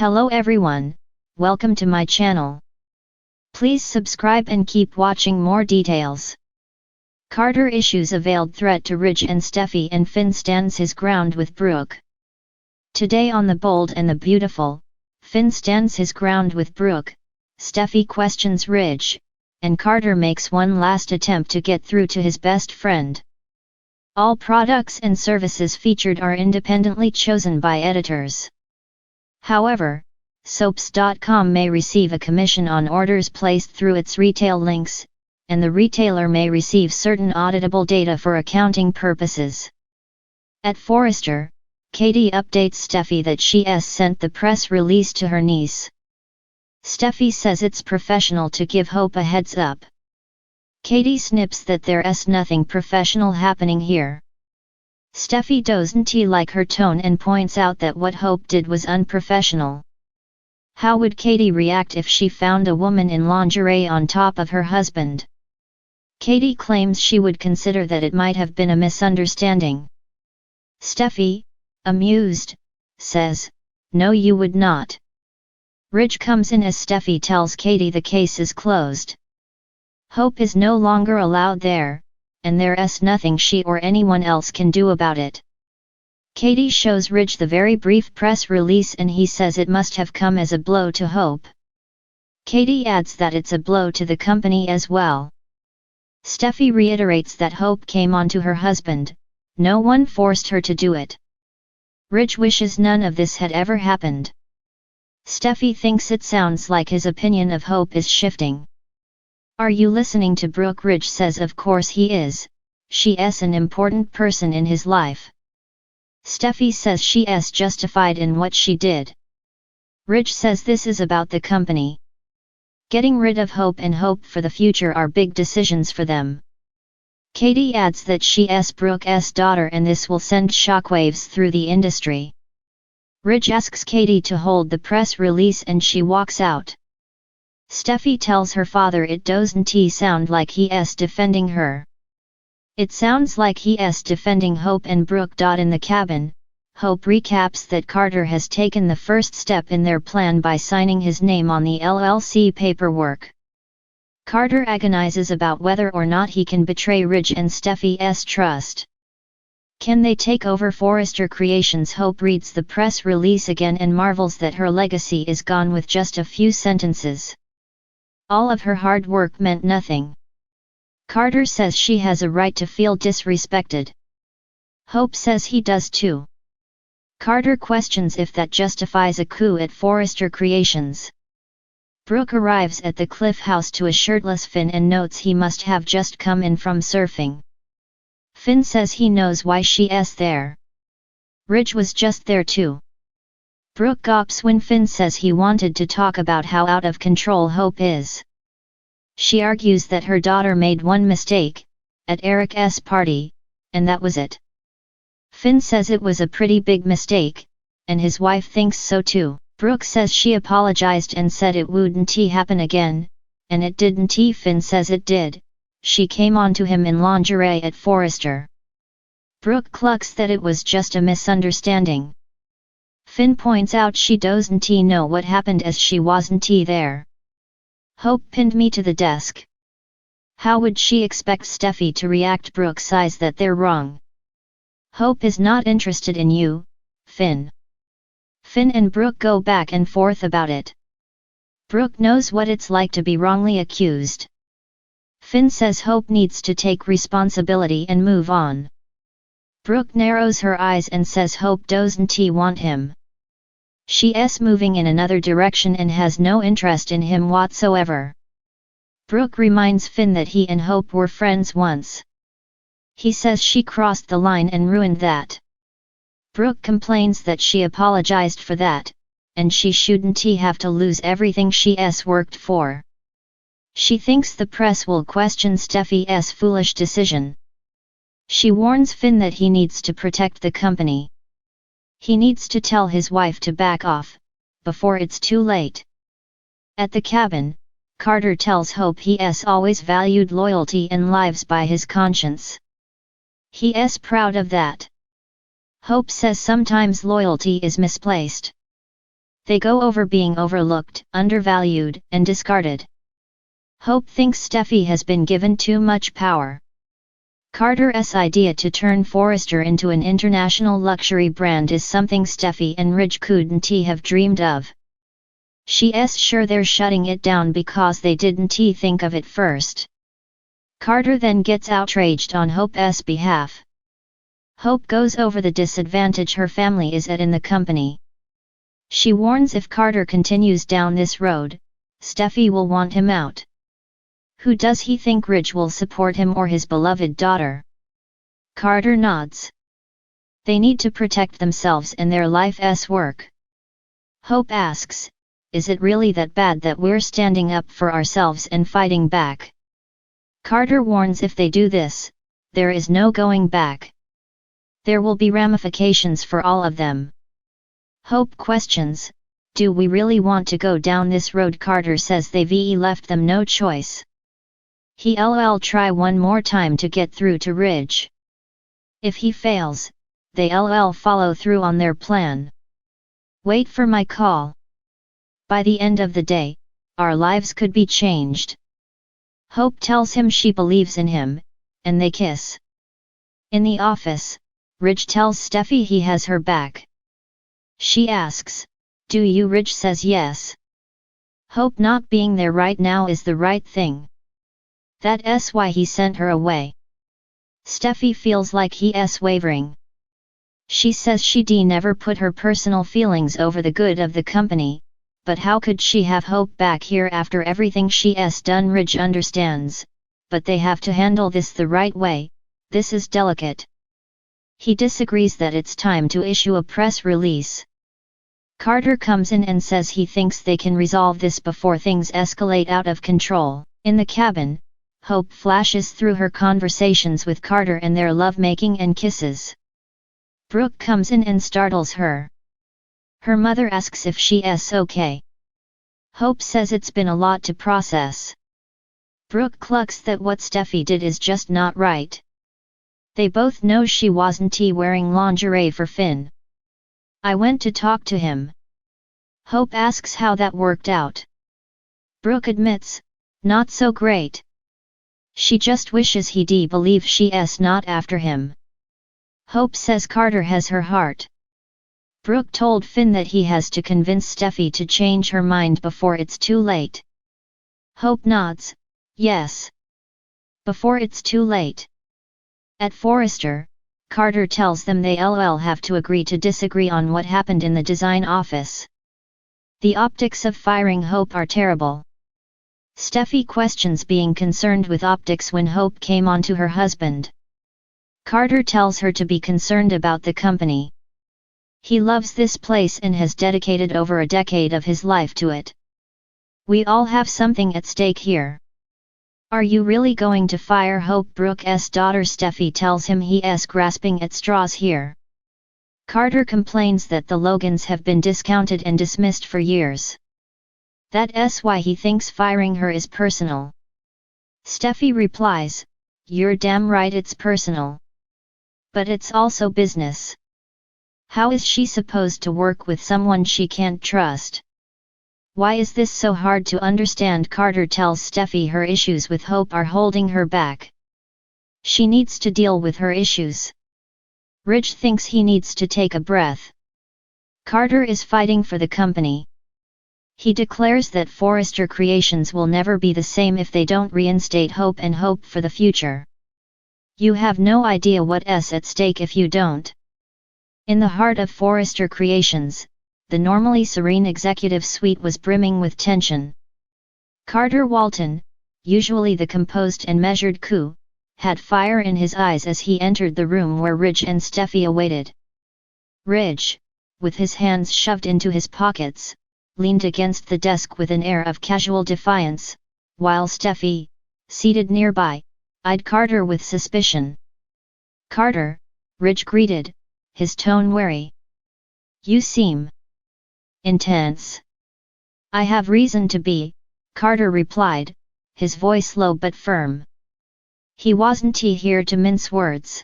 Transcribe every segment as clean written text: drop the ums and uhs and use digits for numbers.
Hello everyone, welcome to my channel. Please subscribe and keep watching more details. Carter issues a veiled threat to Ridge and Steffy&Finn stands his ground with Brooke. Today on The Bold and the Beautiful, Finn stands his ground with Brooke, Steffy questions Ridge, and Carter makes one last attempt to get through to his best friend. All products and services featured are independently chosen by editors. However, soaps.com may receive a commission on orders placed through its retail links, and the retailer may receive certain auditable data for accounting purposes. At Forrester, Katie updates Steffy that she sent the press release to her niece. Steffy says it's professional to give Hope a heads up. Katie snips that there's nothing professional happening here. Steffy doesn't like her tone and points out that what Hope did was unprofessional. How would Katie react if she found a woman in lingerie on top of her husband? Katie claims she would consider that it might have been a misunderstanding. Steffy, amused, says, "No, you would not." Ridge comes in as Steffy tells Katie the case is closed. Hope is no longer allowed there, and there's nothing she or anyone else can do about it. Katie shows Ridge the very brief press release and he says it must have come as a blow to Hope. Katie adds that it's a blow to the company as well. Steffy reiterates that Hope came onto her husband, no one forced her to do it. Ridge wishes none of this had ever happened. Steffy thinks it sounds like his opinion of Hope is shifting. "Are you listening to Brooke?" Ridge says of course he is, she's an important person in his life. Steffy says she's justified in what she did. Ridge says this is about the company. Getting rid of Hope and hope for the future are big decisions for them. Katie adds that she's Brooke's daughter and this will send shockwaves through the industry. Ridge asks Katie to hold the press release and she walks out. Steffy tells her father it doesn't sound like he's defending her. It sounds like he's defending Hope and Brooke. In the cabin, Hope recaps that Carter has taken the first step in their plan by signing his name on the LLC paperwork. Carter agonizes about whether or not he can betray Ridge and Steffy's trust. Can they take over Forrester Creations? Hope reads the press release again and marvels that her legacy is gone with just a few sentences. All of her hard work meant nothing. Carter says she has a right to feel disrespected. Hope says he does too. Carter questions if that justifies a coup at Forrester Creations. Brooke arrives at the Cliff House to a shirtless Finn and notes he must have just come in from surfing. Finn says he knows why she's there. Ridge was just there too. Brooke gawps when Finn says he wanted to talk about how out of control Hope is. She argues that her daughter made one mistake, at Eric's party, and that was it. Finn says it was a pretty big mistake, and his wife thinks so too. Brooke says she apologized and said it wouldn't happen again, and it didn't. Finn says it did, she came onto him in lingerie at Forrester. Brooke clucks that it was just a misunderstanding. Finn points out she doesn't know what happened as she wasn't there. Hope pinned me to the desk. How would she expect Steffy to react? Brooke sighs that they're wrong. Hope is not interested in you, Finn. Finn and Brooke go back and forth about it. Brooke knows what it's like to be wrongly accused. Finn says Hope needs to take responsibility and move on. Brooke narrows her eyes and says Hope doesn't want him. She's moving in another direction and has no interest in him whatsoever. Brooke reminds Finn that he and Hope were friends once. He says she crossed the line and ruined that. Brooke complains that she apologized for that, and she shouldn't have to lose everything she's worked for. She thinks the press will question Steffy's foolish decision. She warns Finn that he needs to protect the company. He needs to tell his wife to back off, before it's too late. At the cabin, Carter tells Hope he's always valued loyalty and lives by his conscience. He's proud of that. Hope says sometimes loyalty is misplaced. They go over being overlooked, undervalued, and discarded. Hope thinks Steffi has been given too much power. Carter's idea to turn Forrester into an international luxury brand is something Steffi and Ridge couldn't have dreamed of. She's sure they're shutting it down because they didn't think of it first. Carter then gets outraged on Hope's behalf. Hope goes over the disadvantage her family is at in the company. She warns if Carter continues down this road, Steffi will want him out. Who does he think Ridge will support him or his beloved daughter? Carter nods. They need to protect themselves and their life's work. Hope asks, is it really that bad that we're standing up for ourselves and fighting back? Carter warns if they do this, there is no going back. There will be ramifications for all of them. Hope questions, do we really want to go down this road? Carter says they've left them no choice. He'll try one more time to get through to Ridge. If he fails, they'll follow through on their plan. Wait for my call. By the end of the day, our lives could be changed. Hope tells him she believes in him, and they kiss. In the office, Ridge tells Steffi he has her back. She asks, do you? Ridge says yes. Hope not being there right now is the right thing. That's why he sent her away. Steffi feels like he's wavering. She says she'd never put her personal feelings over the good of the company, but how could she have Hope back here after everything she's done? Ridge understands, but they have to handle this the right way, this is delicate. He disagrees that it's time to issue a press release. Carter comes in and says he thinks they can resolve this before things escalate out of control. In the cabin, Hope flashes through her conversations with Carter and their lovemaking and kisses. Brooke comes in and startles her. Her mother asks if she's okay. Hope says it's been a lot to process. Brooke clucks that what Steffi did is just not right. They both know she wasn't wearing lingerie for Finn. I went to talk to him. Hope asks how that worked out. Brooke admits, not so great. She just wishes he'd believe she's not after him. Hope says Carter has her heart. Brooke told Finn that he has to convince Steffi to change her mind before it's too late. Hope nods, yes. Before it's too late. At Forrester, Carter tells them they'll have to agree to disagree on what happened in the design office. The optics of firing Hope are terrible. Steffi questions being concerned with optics when Hope came on to her husband. Carter tells her to be concerned about the company. He loves this place and has dedicated over a decade of his life to it. We all have something at stake here. Are you really going to fire Hope? Brooke's daughter Steffi tells him he's grasping at straws here. Carter complains that the Logans have been discounted and dismissed for years. That's why he thinks firing her is personal. Steffi replies, you're damn right it's personal. But it's also business. How is she supposed to work with someone she can't trust? Why is this so hard to understand? Carter tells Steffi her issues with Hope are holding her back. She needs to deal with her issues. Ridge thinks he needs to take a breath. Carter is fighting for the company. He declares that Forrester Creations will never be the same if they don't reinstate Hope and hope for the future. You have no idea what's at stake if you don't. In the heart of Forrester Creations, the normally serene executive suite was brimming with tension. Carter Walton, usually the composed and measured coup, had fire in his eyes as he entered the room where Ridge and Steffi awaited. Ridge, with his hands shoved into his pockets, leaned against the desk with an air of casual defiance, while Steffi, seated nearby, eyed Carter with suspicion. Carter, Ridge greeted, his tone wary. You seem intense. I have reason to be, Carter replied, his voice low but firm. He wasn't here to mince words.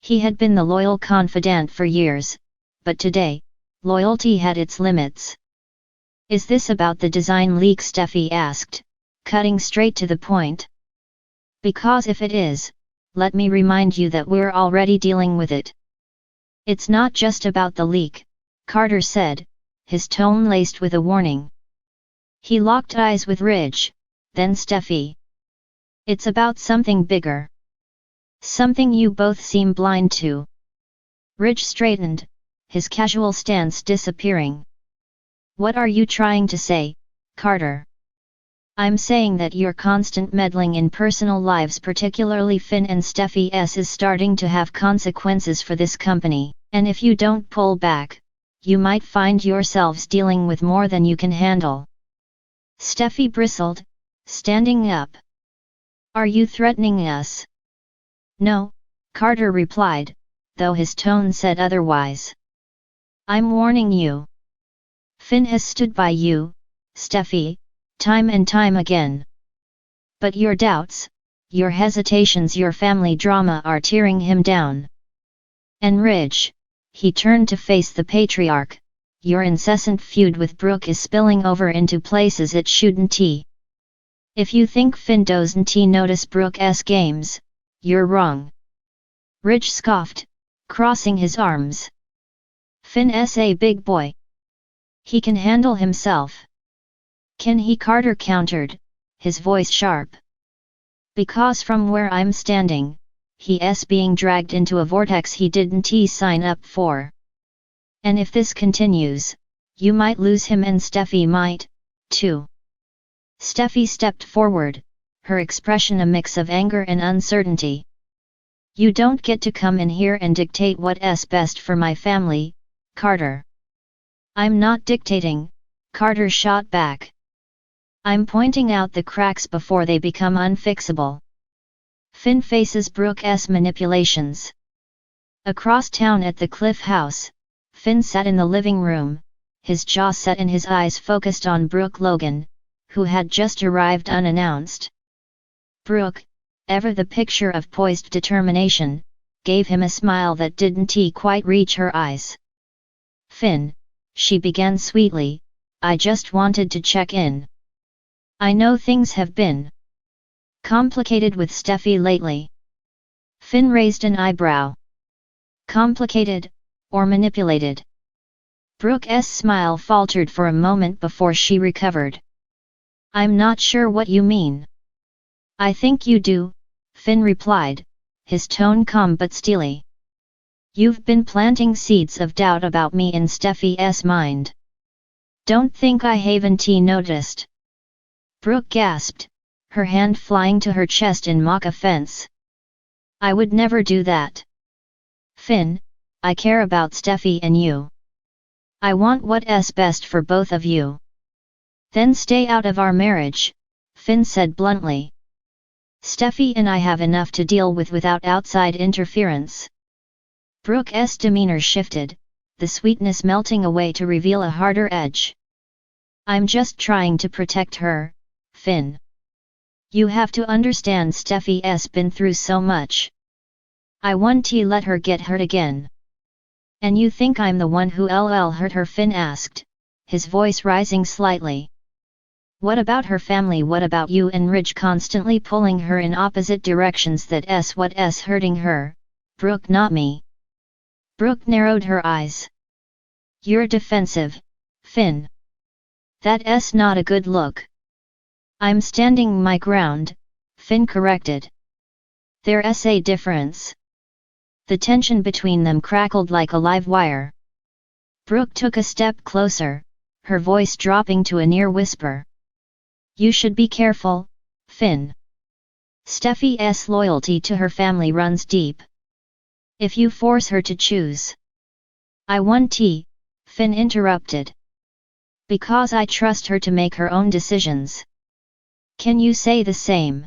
He had been the loyal confidant for years, but today, loyalty had its limits. Is this about the design leak? Steffi asked, cutting straight to the point. Because if it is, let me remind you that we're already dealing with it. It's not just about the leak, Carter said, his tone laced with a warning. He locked eyes with Ridge, then Steffi. It's about something bigger. Something you both seem blind to. Ridge straightened, his casual stance disappearing. What are you trying to say, Carter? I'm saying that your constant meddling in personal lives, particularly Finn and Steffi's, is starting to have consequences for this company, and if you don't pull back, you might find yourselves dealing with more than you can handle. Steffi bristled, standing up. Are you threatening us? No, Carter replied, though his tone said otherwise. I'm warning you. Finn has stood by you, Steffi, time and time again. But your doubts, your hesitations, your family drama are tearing him down. And Ridge, he turned to face the patriarch, your incessant feud with Brooke is spilling over into places it shouldn't. If you think Finn doesn't notice Brooke's games, you're wrong. Ridge scoffed, crossing his arms. Finn's a big boy. He can handle himself. Can he? Carter countered, his voice sharp. Because from where I'm standing, he's being dragged into a vortex he didn't sign up for. And if this continues, you might lose him and Steffi might, too. Steffi stepped forward, her expression a mix of anger and uncertainty. You don't get to come in here and dictate what's best for my family, Carter. I'm not dictating, Carter shot back. I'm pointing out the cracks before they become unfixable. Finn faces Brooke's manipulations. Across town at the Cliff House, Finn sat in the living room, his jaw set and his eyes focused on Brooke Logan, who had just arrived unannounced. Brooke, ever the picture of poised determination, gave him a smile that didn't quite reach her eyes. Finn, she began sweetly, I just wanted to check in. I know things have been complicated with Steffi lately. Finn raised an eyebrow. Complicated, or manipulated? Brooke's smile faltered for a moment before she recovered. I'm not sure what you mean. I think you do, Finn replied, his tone calm but steely. You've been planting seeds of doubt about me in Steffi's mind. Don't think I haven't noticed. Brooke gasped, her hand flying to her chest in mock offense. I would never do that. Finn, I care about Steffi and you. I want what's best for both of you. Then stay out of our marriage, Finn said bluntly. Steffi and I have enough to deal with without outside interference. Brooke's demeanor shifted, the sweetness melting away to reveal a harder edge. I'm just trying to protect her, Finn. You have to understand Steffi's been through so much. I won't let her get hurt again. And you think I'm the one who hurt her? Finn asked, his voice rising slightly. What about her family? What about you and Ridge constantly pulling her in opposite directions? That's what's hurting her, Brooke, not me. Brooke narrowed her eyes. You're defensive, Finn. That's not a good look. I'm standing my ground, Finn corrected. There's a difference. The tension between them crackled like a live wire. Brooke took a step closer, her voice dropping to a near whisper. You should be careful, Finn. Steffi's loyalty to her family runs deep. If you force her to choose. I won't, Finn interrupted. Because I trust her to make her own decisions. Can you say the same?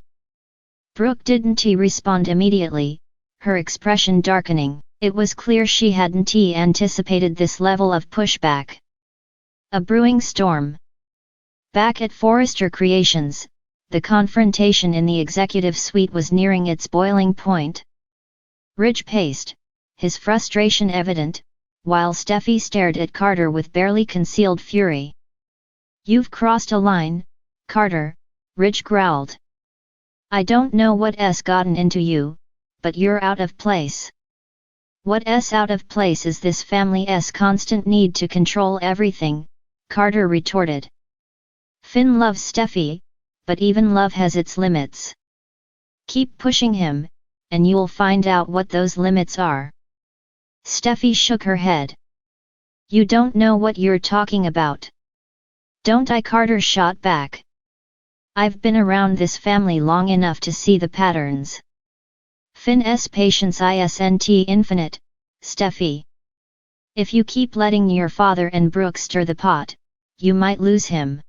Brooke didn't respond immediately, her expression darkening. It was clear she hadn't anticipated this level of pushback. A brewing storm. Back at Forrester Creations, the confrontation in the executive suite was nearing its boiling point. Ridge paced, his frustration evident, while Steffi stared at Carter with barely concealed fury. "You've crossed a line, Carter," Ridge growled. "I don't know what's gotten into you, but you're out of place." "What's out of place is this family's constant need to control everything," Carter retorted. "Finn loves Steffi, but even love has its limits. Keep pushing him, and you'll find out what those limits are." Steffi shook her head. "You don't know what you're talking about." "Don't I?" Carter shot back. "I've been around this family long enough to see the patterns. Finn's patience isn't infinite, Steffi. If you keep letting your father and Brooke stir the pot, you might lose him."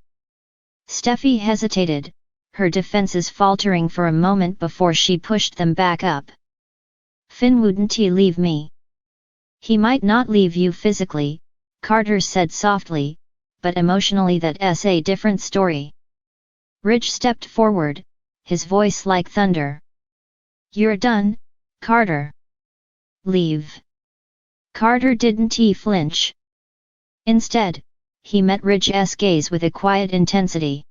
Steffi hesitated, her defenses faltering for a moment before she pushed them back up. "Finn wouldn't leave me." "He might not leave you physically," Carter said softly, "but emotionally that's a different story." Ridge stepped forward, his voice like thunder. "You're done, Carter. Leave." Carter didn't flinch. Instead, he met Ridge's gaze with a quiet intensity.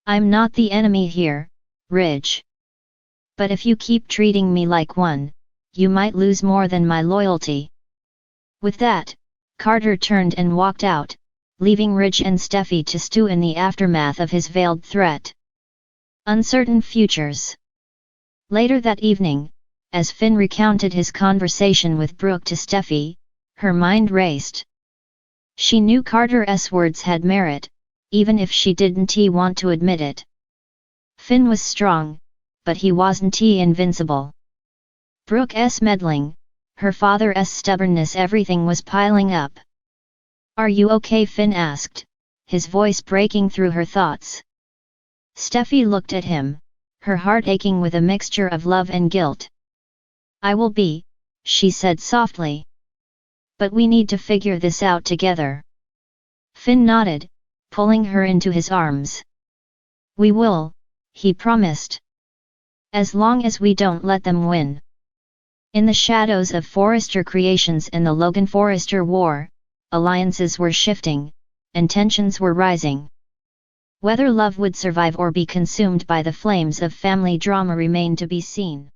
"I'm not the enemy here, Ridge. But if you keep treating me like one, you might lose more than my loyalty." With that, Carter turned and walked out, leaving Ridge and Steffi to stew in the aftermath of his veiled threat. Uncertain futures. Later that evening, as Finn recounted his conversation with Brooke to Steffi, her mind raced. She knew Carter's words had merit, even if she didn't want to admit it. Finn was strong, but he wasn't invincible. Brooke's meddling, her father's stubbornness, everything was piling up. "Are you okay?" Finn asked, his voice breaking through her thoughts. Steffi looked at him, her heart aching with a mixture of love and guilt. "I will be," she said softly. "But we need to figure this out together." Finn nodded, pulling her into his arms. "We will," he promised. "As long as we don't let them win." In the shadows of Forrester Creations and the Logan Forrester War, alliances were shifting, and tensions were rising. Whether love would survive or be consumed by the flames of family drama remained to be seen.